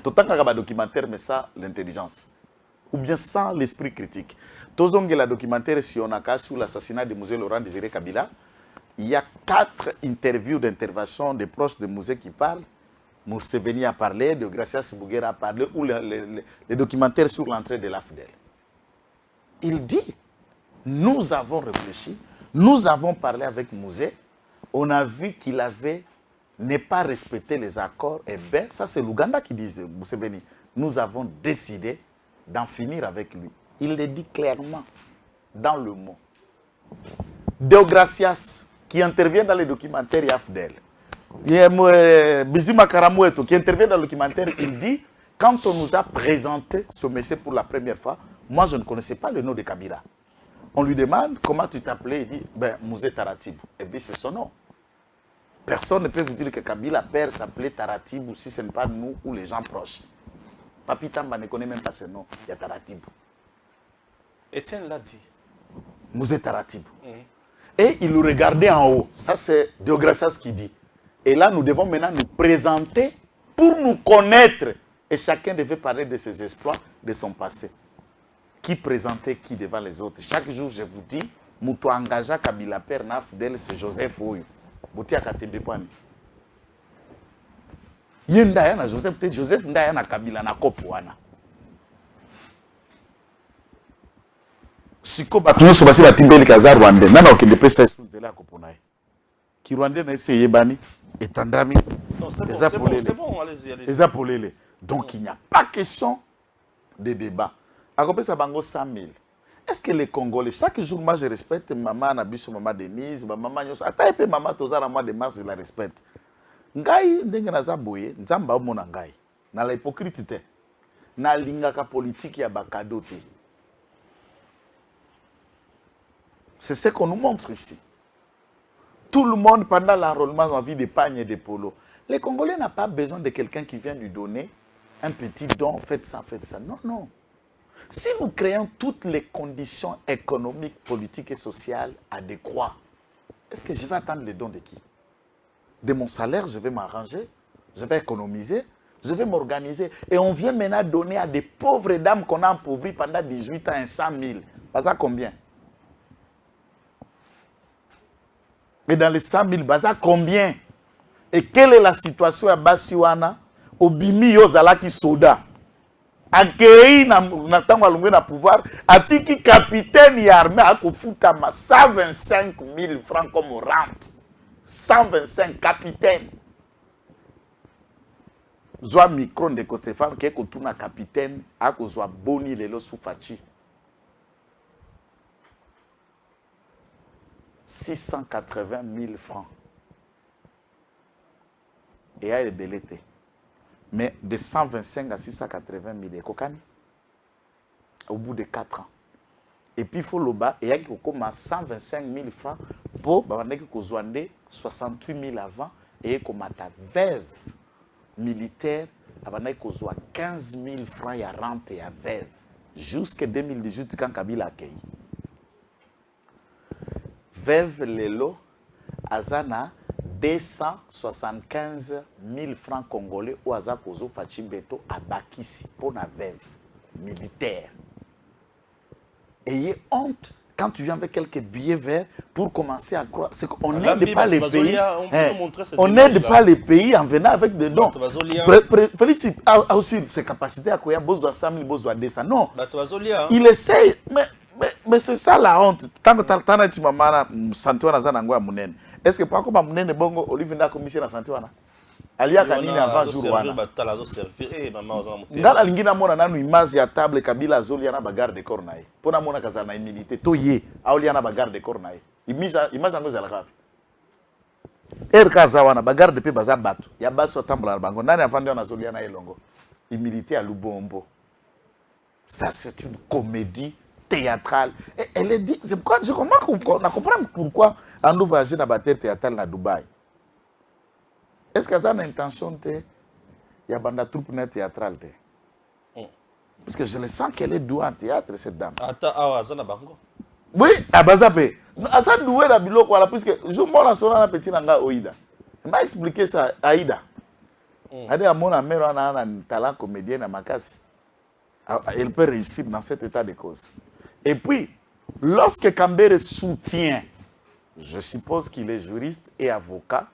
Tout le temps qu'il documentaire, mais ça, l'intelligence. Ou bien sans l'esprit critique. Tout le temps documentaire, si on a cas sur l'assassinat de Mouzé Laurent Désiré Kabila, il y a 4 interviews d'intervention des proches de Mouzé qui parlent. Mousseveni a parlé, de Gracias Bouguera a parlé, ou les documentaires sur l'entrée de l'AFDEL. Il dit, nous avons réfléchi, nous avons parlé avec Mouzé, on a vu qu'il avait ne pas respecté les accords. Et bien, ça c'est l'Ouganda qui disait, Mousseveni, nous avons décidé d'en finir avec lui. Il le dit clairement, dans le mot. Deogracias, qui intervient dans les documentaires Yafdel, Bizima Karamoueto, qui intervient dans le documentaire, il dit, quand on nous a présenté ce monsieur pour la première fois, moi je ne connaissais pas le nom de Kabila. On lui demande comment tu t'appelais, il dit, ben, Mouzé Taratib. Et bien c'est son nom. Personne ne peut vous dire que Kabila père s'appelait Taratib ou si ce n'est pas nous ou les gens proches. Papi Tamba ne connaît même pas ce nom, il y a Taratib. Etienne l'a dit. Mouzé Taratib. Et il nous regardait en haut. Ça c'est Deogracias qui dit. Et là nous devons maintenant nous présenter pour nous connaître. Et chacun devait parler de ses exploits, de son passé. Qui présentait qui devant les autres. Chaque jour je vous dis, Moutou engagea Kabila père Nafdel, c'est Joseph Oyo. Bouti akatembe kwani. Yenda yana Joseph, peut-être Joseph nda yana Kabila na kopo wana. Siko batuno so basi batimbeli kaza Rwanda. Nana okende pesa sunzela kopo nae. Ki Rwanda na ese yebani etandami. Non, c'est bon, allez-y. Ezapolele. Donc il n'y a pas question de débat. Akopesa bango 100 000. Est-ce que les Congolais, chaque jour, moi je respecte maman Nabiso, maman Denise, maman Nyoso, ata maman Tozara, mois de mars, je la respecte. Ngai, ndenge naza boye, nzamba omona ngai. Na la hypocrite, na lingaka politique ya bakado te. C'est ce qu'on nous montre ici. Tout le monde, pendant l'enrôlement, a envie de pagnes et de polo. Les Congolais n'ont pas besoin de quelqu'un qui vient lui donner un petit don, faites ça, faites ça. Non, non. Si nous créons toutes les conditions économiques, politiques et sociales adéquates, est-ce que je vais attendre les dons de qui? De mon salaire, je vais m'arranger, je vais économiser, je vais m'organiser. Et on vient maintenant donner à des pauvres dames qu'on a appauvries pendant 18 ans 100 000. Baza combien? Et dans les 100 000, baza combien? Et quelle est la situation à Bassiwana? Obimi Yozalaki Soda. Accueilli na tango alungwe na pouvoir, atiki capitaine y armée a kofuta ma 125 000 francs comme rente. 125 capitaine. Zwa micro de Stéphane qui est kotuna capitaine a kozwa boni lelo soufachi. 680 000 francs. Et a ébelleté. Mais de 125 à 680 000 kokani au bout de 4 ans. Et puis il faut le bas et il y a 125 000 francs pour 68 000 avant et comme ta veuve militaire il 15 000 francs à rente et à veuve jusqu'en 2018 quand Kabila a accueilli. Veuve lelo Azana 275 000 francs congolais ou Aza Kozo Fachibeto à Bakissi pour la veuve militaire. Ayez honte quand tu viens avec quelques billets verts pour commencer à croire. C'est qu'on n'aide pas les pays. On n'aide pas les pays en venant avec des dons. Félicite aussi ses capacités à quoi besoin de 100 000, besoin de 200. Non. Il essaye, mais c'est ça la honte. Tant que tu m'as senti à Zanango à Mounen. Est-ce que pas comme à Mounen et Bongo, Olivier n'a commis la santé? Alia Kanini avant jour wana. Ngala lingina mona nanu image ya table Kabila Zoli na bagarre de corps nae. Pona mona kazana immunité to ye. Aoli na bagarre de corps nae. Image ngo za la kapi. Kaza wana bagarre de pe baza bato. Ya baso tambula bango. Nani afandi na Zoli na elongo. Immunité à Lubombo. Ça c'est une comédie théâtrale. Et elle est dit, c'est pourquoi je comprends pourquoi Andou va agir dans la terre théâtrale à Dubaï. Est-ce que ça a une intention de y a une troupe théâtrale? Parce que je le sens qu'elle est douée en théâtre, cette dame. Oui, à Bazape. Asa douée dans Bilo, puisque je suis un petit nanga Oïda. Il m'a expliqué ça, Aïda. Elle a mon mère a un talent comédien à Makassi. Elle peut réussir dans cet état de cause. Et puis, lorsque Kambere soutient, je suppose qu'il est juriste et avocat,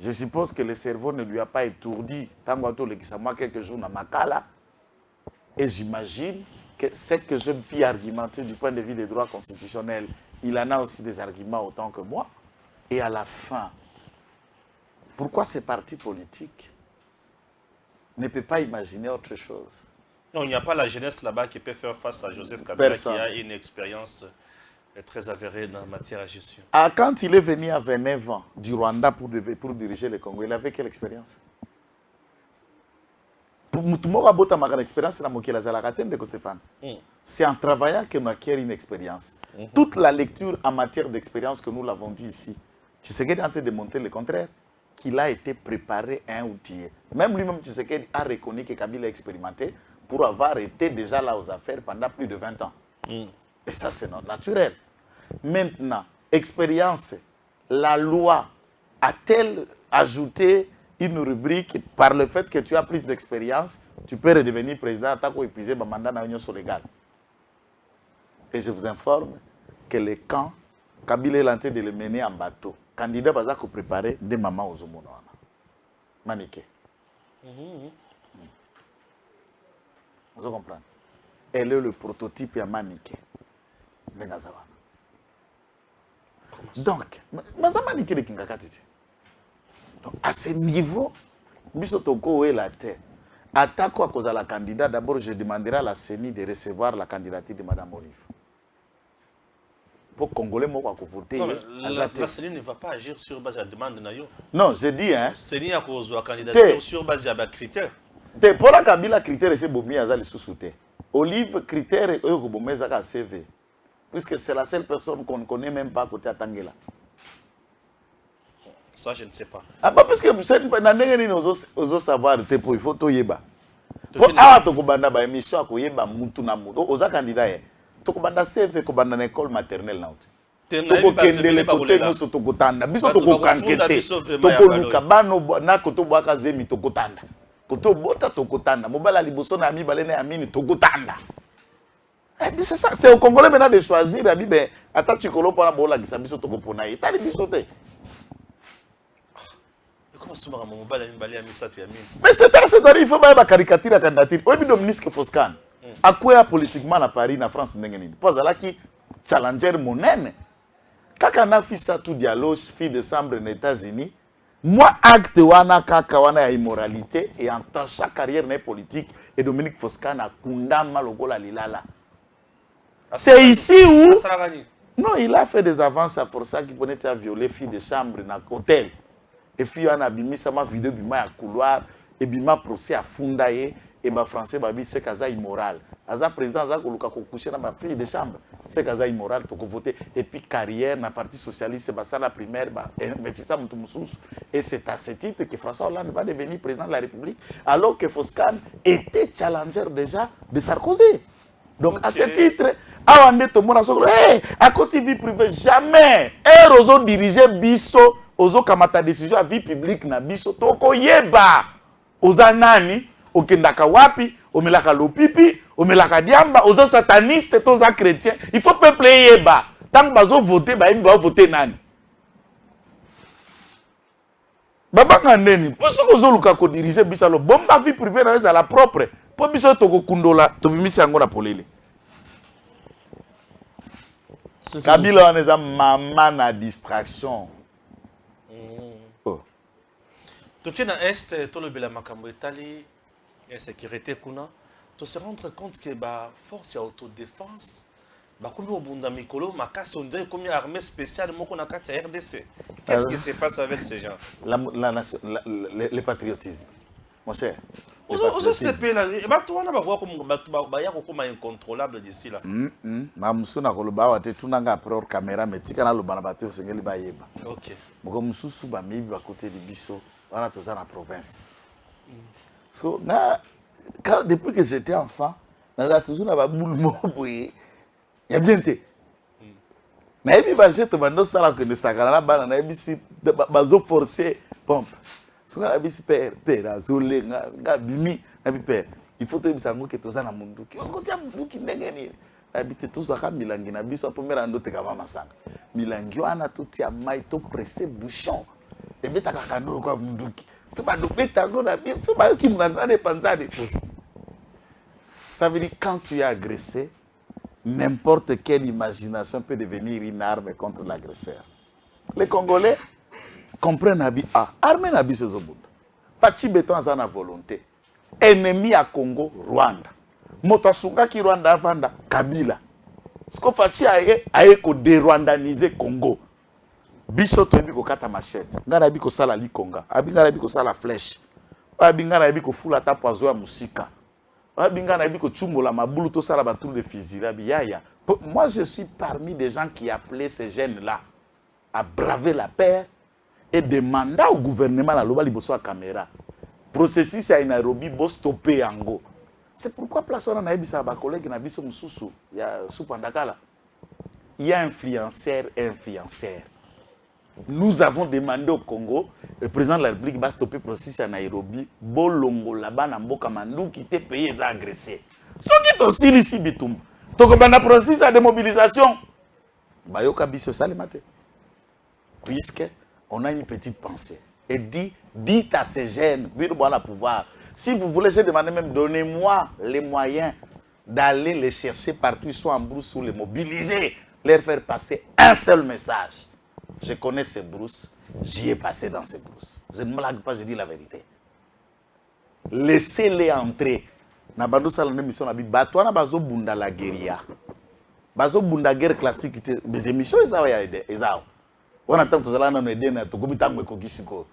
je suppose que le cerveau ne lui a pas étourdi tant que quelques jours dans Makala. Et j'imagine que c'est que je puis argumenter du point de vue des droits constitutionnels. Il en a aussi des arguments autant que moi. Et à la fin, pourquoi ces partis politiques ne peuvent pas imaginer autre chose? Non, il n'y a pas la jeunesse là-bas qui peut faire face à Joseph Kabila qui a une expérience très avérée en matière de gestion. Ah, quand il est venu à 29 ans du Rwanda pour diriger le Congo, il avait quelle expérience? C'est en travaillant que nous acquiert une expérience. Toute la lecture en matière d'expérience que nous l'avons dit ici, Tshisekedi est en train de démontrer le contraire, qu'il a été préparé à un outil. Même lui-même, Tshisekedi a reconnu que Kabila a expérimenté pour avoir été déjà là aux affaires pendant plus de 20 ans. Et ça, c'est naturel. Maintenant, expérience, la loi a-t-elle ajouté une rubrique par le fait que tu as plus d'expérience, tu peux redevenir président, tu as épuisé le mandat dans l'Union légale. Et je vous informe que le camp, Kabila est en train de le mener en bateau. Candidat va se préparer des mamans aux hommes. Maniké. Vous comprenez? Elle est le prototype à Maniké. Donc, Maniké de Kingakatiti. Donc, à ce niveau, Bissotoko est la terre. Attaque à cause de la candidate, d'abord je demanderai à la CENI de recevoir la candidature de Mme Olive. Pour Congolais, moi, voter. La CENI ne va pas agir sur base de la demande. Non, je dis, hein. CENI a cause de la candidature sur base de critères. Pour la Kabila, critère, c'est Bomi Azali sous-souté. Olive, critère, et Bomi Zaka CV. Puisque c'est la seule personne qu'on ne connaît même pas à côté de Tangela. Ça, je ne sais pas. Ah, bah, puisque vous savez, nous savoir, il faut tout yeba. Ah, tu as une émission à Koyeba, Moutuna Mouto, aux candidats. Tu as un CV qui est dans l'école maternelle. Tu as un côté, nous Tokotanda. Biso Tokokankete. Tokoluka, Bano, Nakotoboaka Zemi, Tokotanda. Kotobota, Tokotanda. Mobala Liboso, Nami, Balene, Amini, Tokotanda. C'est ça, c'est au Congolais maintenant de choisir. Attends, tu colo pour la bola qui s'habille sur Tokopona. Tu as les bisotés. Mais c'est vrai, il faut faire une caricature à la candidature. Oui, mais le ministre Foscan, à quoi politiquement à Paris, en France, pas là qui challenger mon haine. Quand on a fait ça tout dialogue, fin décembre aux États-Unis, moi, acte wana kaka wana immoralité et en tant chaque carrière politique et Dominique Foscan a kundama logola lilala. C'est ici où non, il a fait des avances à Força qui prenait à violer fille de chambre dans l'hôtel. Et puis, on a bimi sama vidéo bima à couloir et bima procès à Fundaye et ma français babi c'est kaza immoral. Aza président aza koluka ko coucher na ma fille de chambre, c'est kaza immoral to ko voter et puis carrière na parti socialiste c'est ça la primaire ba investissa mutu mususu et c'est à ce titre que François Hollande va devenir président de la République alors que Foscan était challenger déjà de Sarkozy. Donc à ce titre à côté vie privée jamais et Rozo diriger biso ozo kamata décision à vie publique na biso toko yeba oza nani okendaka wapi omelaka lopipi omelaka diamba oza sataniste toza chrétien il faut peuple yeba tant bazo voter ba yeba voter nani babanga ndeni poso kozoluka ko diriger biso lo bomba vie privée na la propre po biso toko kundola to bimisi yango na polele Kabila on eza mama na distraction. Oh. Toki na est to le bela makambo etali insécurité kuna to se rendre compte que ba force ya autodéfense ba komi obunda mikolo makasi on dirait comme armée spéciale moko na kati ya RDC. Qu'est-ce qui se passe avec ces gens? Le patriotisme. Mon cher. Ozo CP là, ba to wana ba kwa comme ba ya ko comme incontrôlable d'ici là. Mamusuna ko loba wa te tunanga après caméra metika na loba na bato sengeli ba yeba. OK. Moko mususu ba mibi ba côté de biso, wana toza na province. So na depuis que j'étais enfant, na toujours na ba boule moboye. Ya bien te. Na ebi ba jeto bando sala que ne sakana na bana na ebi si bazo forcer pompe. Soka bisi père azole nga bimi na bi père il faut te bisango ke toza na munduki okotia munduki ndenge ni habite toza ka milangi na biso pomera ndo te kama masanga milangi wana totia mai to presser bouchon et beta ka kano kwa munduki to ba do beta ngo na biso ba ki munanga ne panzade ça veut dire quand tu es agressé n'importe quelle imagination peut devenir une arme contre l'agresseur. Les Congolais comprennent Nabi A. Armée Nabi se zobunda. Fachi beton à na volonté. Ennemi à Congo, Rwanda. Motasunga ki Rwanda vanda Kabila. Ce que Fachi a ko dérwandaniser Congo. Biso to ko kata machette. Ngana bi ko sala likonga. Abinga bi ko sala flèche. Abinga bi ko fula ta poizo ya musika. Abinga bi ko chumbola mabulu to sala ba tour de fusil yaya. Moi je suis parmi des gens qui appelaient ces jeunes-là à braver la paix et demander au gouvernement la loba liboso à caméra. Processus à Nairobi bo stopper yango. C'est pourquoi place on a ebisa ba collègue na biso mususu ya supandakala. Il y a influenceur. Nous avons demandé au Congo, le président de la République va stopper le processus à Nairobi, bolongo là-bas na mboka mandu qui était payé les agressés. Ce qui est aussi ici bitum. Donc on a processus à démobilisation. Bayoka biso salimate. Puisque on a une petite pensée. Et dites à ces jeunes, pouvoir. Si vous voulez, je demande même, donnez-moi les moyens d'aller les chercher partout, soit en brousse ou les mobiliser, leur faire passer un seul message. Je connais ces brousses, j'y ai passé dans ces brousses. Je ne me blague pas, je dis la vérité. Laissez-les entrer. Na bando sala na mission na bi batwana bazo bunda la guérilla. Bazo bunda guerre classique, des émissions ezao. On attend tout ça, on est dans tout comme tango kokisiko.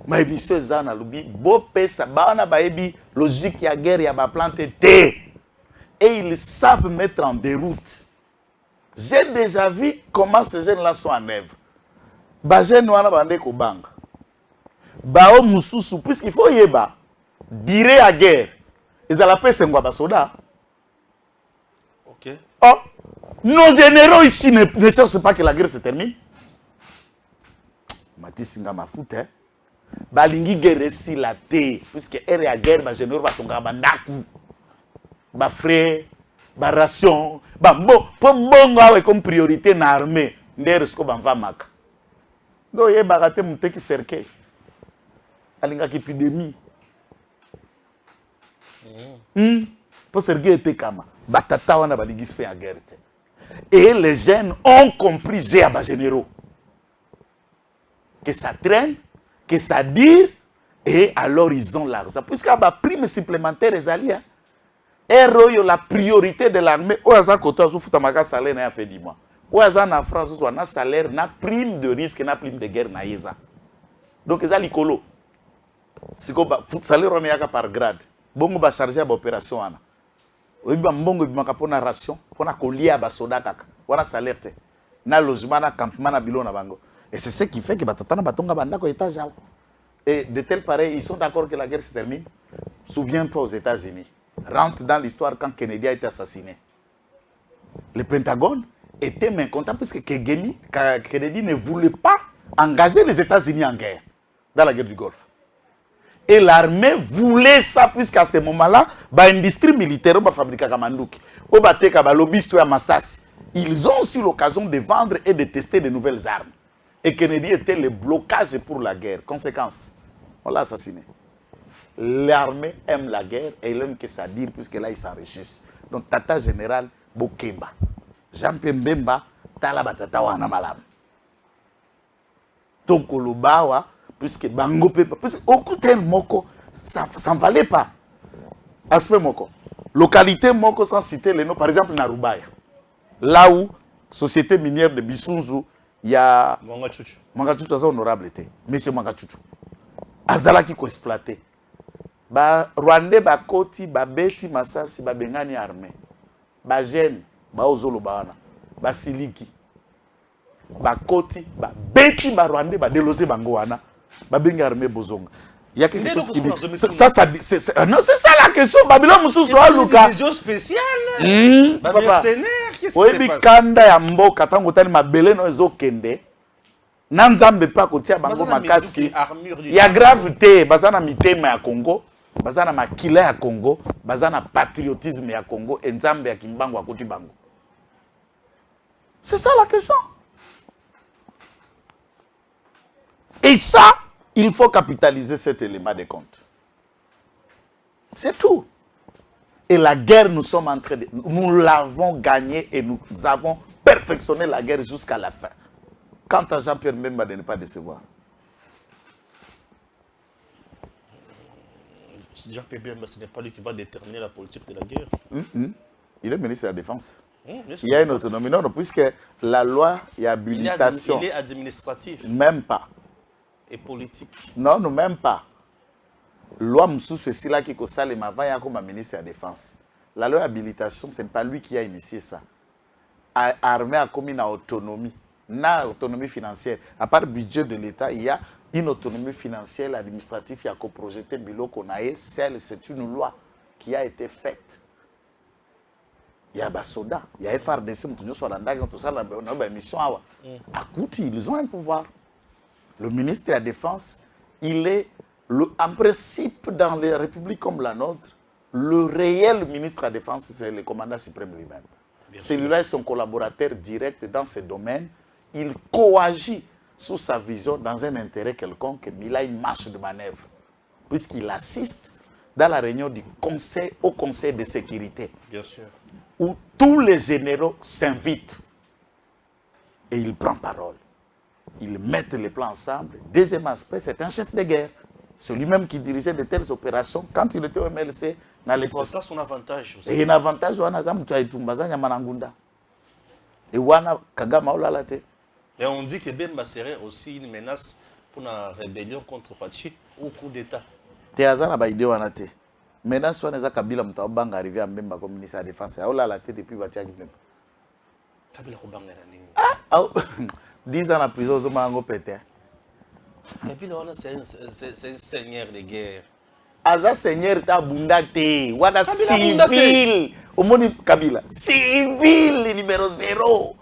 Mais émission ça na lubi bo pesa bana baebi logique ya guerre ya ba planter té. Et ils savent mettre en déroute. J'ai déjà vu comment ces jeunes-là sont en œuvre. Ba jeune wana bande ko banga. Ba o mususu puisqu'il faut yeba dire à guerre. Ils allaient pas se ngwa soda. OK. Oh, nos généraux ici ne cherchent pas que la guerre se termine. Matisinga mafuta hein. Balingi guerre si la té puisque ere ya guerre ba généraux ba tonga ba ndaku. Ba frère, ba ration, ba mbo mbongo awe comme priorité na armée. Ndere sko ba mva maka. Do ye bagate muteki cercle. Alinga ki épidémie. Pour cercle était kama. Batata wana balingi fait en guerre. Et les jeunes ont compris j'ai à ba généraux. Que ça traîne, que ça dure, et alors ils ont l'argent. Puisqu'il y a des primes supplémentaires, les alliés, et la priorité de l'armée, ou à côté, vous faites un salaire, n'a fait 10 mois. Ou à en France, vous avez un salaire, na prime de risque, na prime de guerre, na donc ils ont l'écolo. Si vous avez un salaire, on est par grade. Bon, on va charger à l'opération. Oui, bon, on va une ration, on a collier à soda, on a salaire, na logement, na campement, na bilon, na bango. Et c'est ce qui fait que Batatana Batonga Bandako est étage. Et de tels pareils, ils sont d'accord que la guerre se termine. Souviens-toi aux États-Unis. Rentre dans l'histoire quand Kennedy a été assassiné. Le Pentagone était mécontent parce que Kennedy ne voulait pas engager les États-Unis en guerre, dans la guerre du Golfe. Et l'armée voulait ça, puisqu'à ce moment-là, l'industrie militaire, va fabriquer Kamandouki, lobbyiste à Massas, ils ont aussi l'occasion de vendre et de tester de nouvelles armes. Et Kennedy était le blocage pour la guerre. Conséquence, on l'a assassiné. L'armée aime la guerre et il aime que ça dure, puisque là, ils s'enrichissent. Donc, Tata Général Bokeba, Jean-Pierre Mbemba, Talaba Tata Wana Malam. Tokolobawa, puisque Bango Pepa, puisque Okutel Moko, ça ne valait pas. Aspect Moko. Localité Moko, sans citer les noms, par exemple, Narubaya. Là où, société minière de Bissunzu, il y a. Mangachuchu. Mangachuchu, c'est honorable. Monsieur Mangachuchu. Azala qui ko exploité. Ba Rwandais, ba Koti, ba Beti, Masasi, ba Bengani armée. Ba Jeune, ba Ozolo Baana. Ba Siliki. Ba Koti, ba Beti, ba Rwandais, ba Delosé Bangoana. Ba Bengi armée Bozonga. Il y a quelque chose qui dit. Non, c'est ça la question. Babylone Moussou soit Luka. Des choses spéciales. Mercenaires. Qu'est-ce qui se passe? Kanda ya mboka tango tani mabele no ezokende. Nanzambe pa kotia bango makasi. Ya gravité bazana mitema ya Congo, bazana makila ya Congo, bazana patriotisme ya Congo, enzambe ya kimbango akoti bango. C'est ça la question. Et ça, il faut capitaliser cet élément de compte. C'est tout. Et la guerre, nous sommes en train de... Nous l'avons gagnée et nous avons perfectionné la guerre jusqu'à la fin. Quant à Jean-Pierre Mbemba de ne pas décevoir. Jean-Pierre Mbemba, ce n'est pas lui qui va déterminer la politique de la guerre. Il est ministre de la Défense. Il y a une autonomie. Non, puisque la loi et habilitation... Il est administratif. Même pas. Et politique. Non, non, même pas. Loi Moussou, c'est là qui a les mavaya comme ministre de la Défense. La loi habilitation, ce n'est pas lui qui a initié ça. Armée a commis une autonomie. Une autonomie financière. À part le budget de l'État, il y a une autonomie financière, administrative, il y a coprojeté Bilo Konae. C'est une loi qui a été faite. Il y a Basoda, il y a FRDC, tout ça, la mission. À Kouti, ils ont un pouvoir. Le ministre de la Défense, il est, en principe, dans les républiques comme la nôtre, le réel ministre de la Défense, c'est le commandant suprême lui-même. Celui-là est son collaborateur direct dans ce domaine. Il coagit sous sa vision dans un intérêt quelconque, mais il a une marge de manœuvre, puisqu'il assiste dans la réunion du conseil, au Conseil de sécurité. Bien sûr. Où tous les généraux s'invitent. Et il prend parole. Ils mettent les plans ensemble. Deuxième aspect, c'est un chef de guerre. Celui-même qui dirigeait de telles opérations quand il était au MLC dans l'époque. C'est ça son avantage aussi. Et un avantage, et wana Kagama Olalate. Et on dit que Bemba serait aussi une menace pour la rébellion contre Fachi ou coup d'État. Théazana Baïdé Wanate. Menace wana Kabila Mtabanga arrivé à Mbemba comme ministre de la Défense. Olalate depuis Batiaki Mbemba. Kabila Kobanga Nani. Ah, 10 ans en prison, je m'en pété. Kabila, c'est un seigneur de guerre. Aza seigneur ta bundate. Wada civil. Omoni Kabila. Civil numéro 0.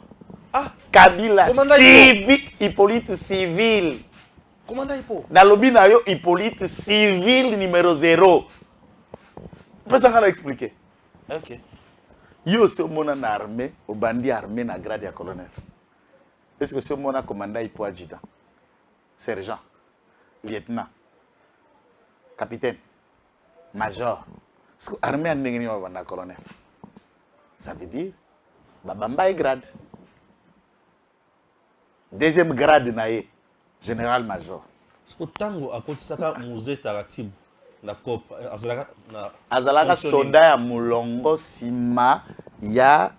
Ah. Kabila civil. Hippolyte civil. Commandant Hippo. Nalobi na yo Hippolyte civil numéro 0. Peut ça expliquer. Ok. Yo c'est mon armée, au bandit armé na grade ya colonel. Est-ce que c'est mon commandant Hippo adjudant, sergent, lieutenant, capitaine, major. Est-ce que l'armée a négligé le colonel? Ça veut dire Babamba est grade. Deuxième grade naé, général major. Est-ce que tango a kotisaka musée Taratib na COP azalaka soda ya mulongo sima ya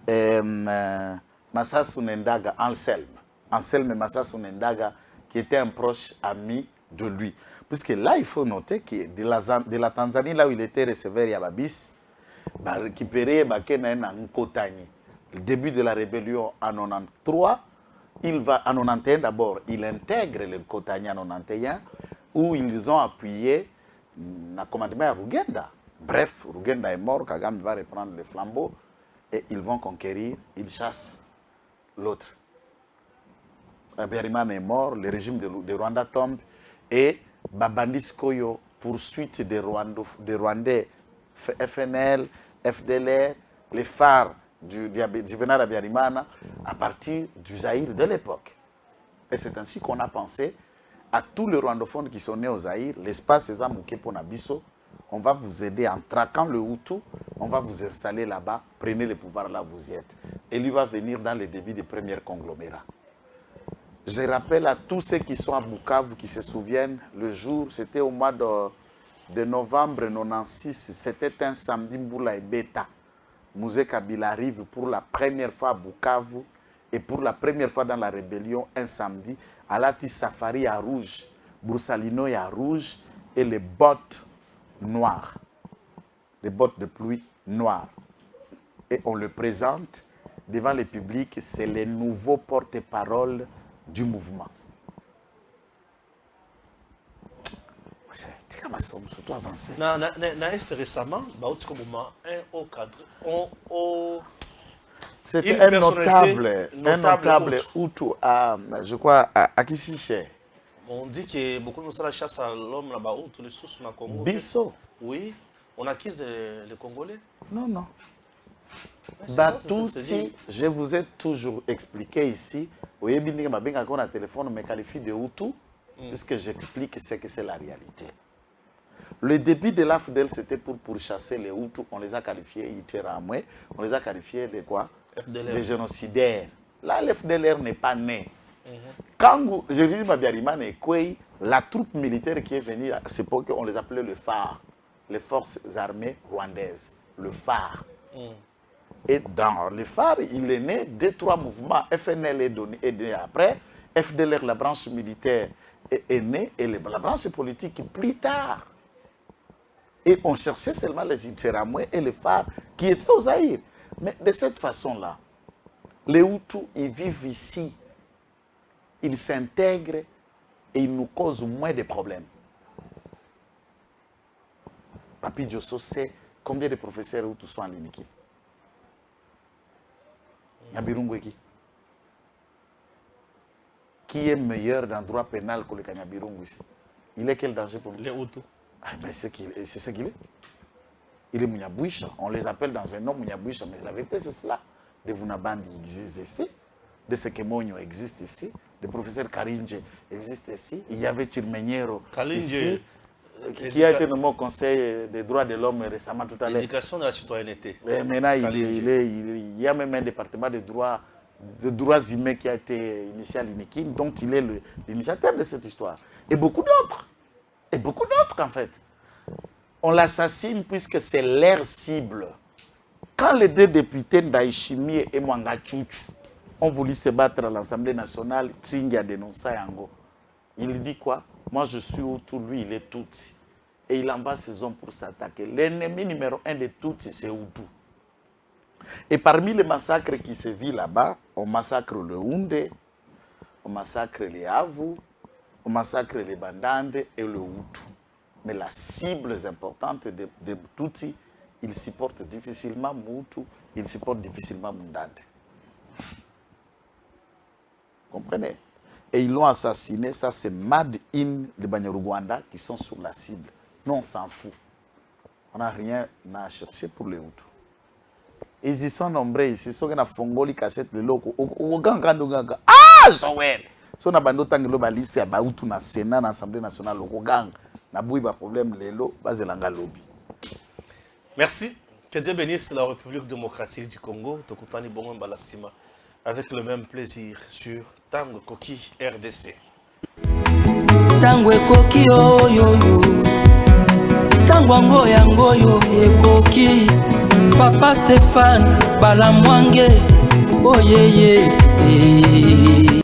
Massassou Nendaga Anselme Massassou Nendaga qui était un proche ami de lui. Puisque là, il faut noter que de la Tanzanie, là où il était receveur Yababis, récupéré Nkotani. Le début de la rébellion en 93, il va en 91 d'abord, il intègre le Nkotani en 91, où ils ont appuyé le commandement à Rugenda. Bref, Rugenda est mort, Kagame va reprendre le flambeau et ils vont conquérir, ils chassent l'autre. Habyarimana est mort, le régime de Rwanda tombe, et Babandis Koyo, poursuite des Rwandais, FNL, FDLR, les phares du Juvenal Habyarimana, à partir du Zaïre de l'époque. Et c'est ainsi qu'on a pensé à tous les rwandophones qui sont nés au Zaïre, l'espace est Zamouké pour Nabiso, on va vous aider en traquant le Hutu, on va vous installer là-bas, prenez le pouvoir là, vous y êtes. Et lui va venir dans les débuts des premiers conglomérats. Je rappelle à tous ceux qui sont à Bukavu, qui se souviennent, le jour, c'était au mois de novembre 96, c'était un samedi, Mboula et Beta. Mouzé Kabila arrive pour la première fois à Bukavu et pour la première fois dans la rébellion, un samedi, Alati Safari à rouge, Broussalino à rouge et les bottes noires, les bottes de pluie noires. Et on le présente devant le public, c'est les nouveaux porte-parole du mouvement. C'est comme ça, surtout avancé. Récemment, c'était un notable Hutu à, je crois, à Kishiche. On dit que beaucoup de gens chassent à l'homme là-bas, tous les sources dans le Congo. Bisso. Oui, on accuse les Congolais. Non. Batouti, je vous ai toujours expliqué ici, vous voyez bien que on a téléphone me qualifie de Hutu, puisque j'explique ce que c'est la réalité. Le début de l'AFDEL, c'était pour chasser les Hutus, on les a qualifiés, on les a qualifiés de quoi? FDLR. Des génocidaires. Là, l'FDLR n'est pas né. Quand je dis Habyarimana et Kwei, la troupe militaire qui est venue à cette époque, on les appelait le phare, les forces armées rwandaises, le phare. Et dans le phare, il est né 2-3 mouvements. FNL est né après, FDLR, la branche militaire, est née, et la branche politique plus tard. Et on cherchait seulement les Interahamwe et les phares qui étaient aux Zaïre. Mais de cette façon-là, les Hutus, ils vivent ici. Ils s'intègrent et ils nous causent moins de problèmes. Papi Diosso sait combien de professeurs Hutus sont en Liniki. Nyabirungu qui est meilleur dans le droit pénal que le Nyabirungu ici? Il est quel danger pour lui? Les Hutus. Mais c'est ce qu'il est. Il est Mouniabouicha. On les appelle dans un nom Mouniabouicha, mais la vérité c'est cela. De Vunabandi existe ici, de Sekemonyo existe ici, de professeur Karinje existe ici. Il y avait Chirmenyero ici, qui a été nommé au Conseil des droits de l'homme récemment tout à l'heure. L'éducation de la citoyenneté. Mais maintenant, il y a même un département de droits humains qui a été initié à l'INIKIN, dont il est l'initiateur de cette histoire. Et beaucoup d'autres. Et beaucoup d'autres, en fait. On l'assassine puisque c'est leur cible. Quand les deux députés Ndaïchimi et Mwangachuchu ont voulu se battre à l'Assemblée nationale, Tsingi a dénoncé Yango. Il dit quoi? Moi, je suis Hutu, lui, il est Tutsi. Et il envoie ses hommes pour s'attaquer. L'ennemi numéro 1 de Tutsi, c'est Hutu. Et parmi les massacres qui se vivent là-bas, on massacre le Houndé, on massacre les Avu, on massacre les Bandande et le Hutu. Mais la cible importante de Tutsi, il supporte difficilement Hutu, il supporte difficilement Mundande. Comprenez? Et ils l'ont assassiné, ça c'est Mad in les Banyarugwanda qui sont sur la cible. Nous on s'en fout. On n'a rien à chercher pour les Hutus. Ils y sont nombreux ici, ceux qui ont fongoli cachette le loko. Ah, Joël! Si on a bando tangelo ba liste ya ba Hutu na Sénat na Assemblée nationale loko gang na boui ba problème lelo bazelanga lobby. Merci. Que Dieu bénisse la République démocratique du Congo. Tokutani Bongo Balasima. Avec le même plaisir sur Tango Koki RDC. Tango Koki oyoyo. Tango ngoyo ekoki. Papa Stéphane Balamwange. Oh yeah yeah.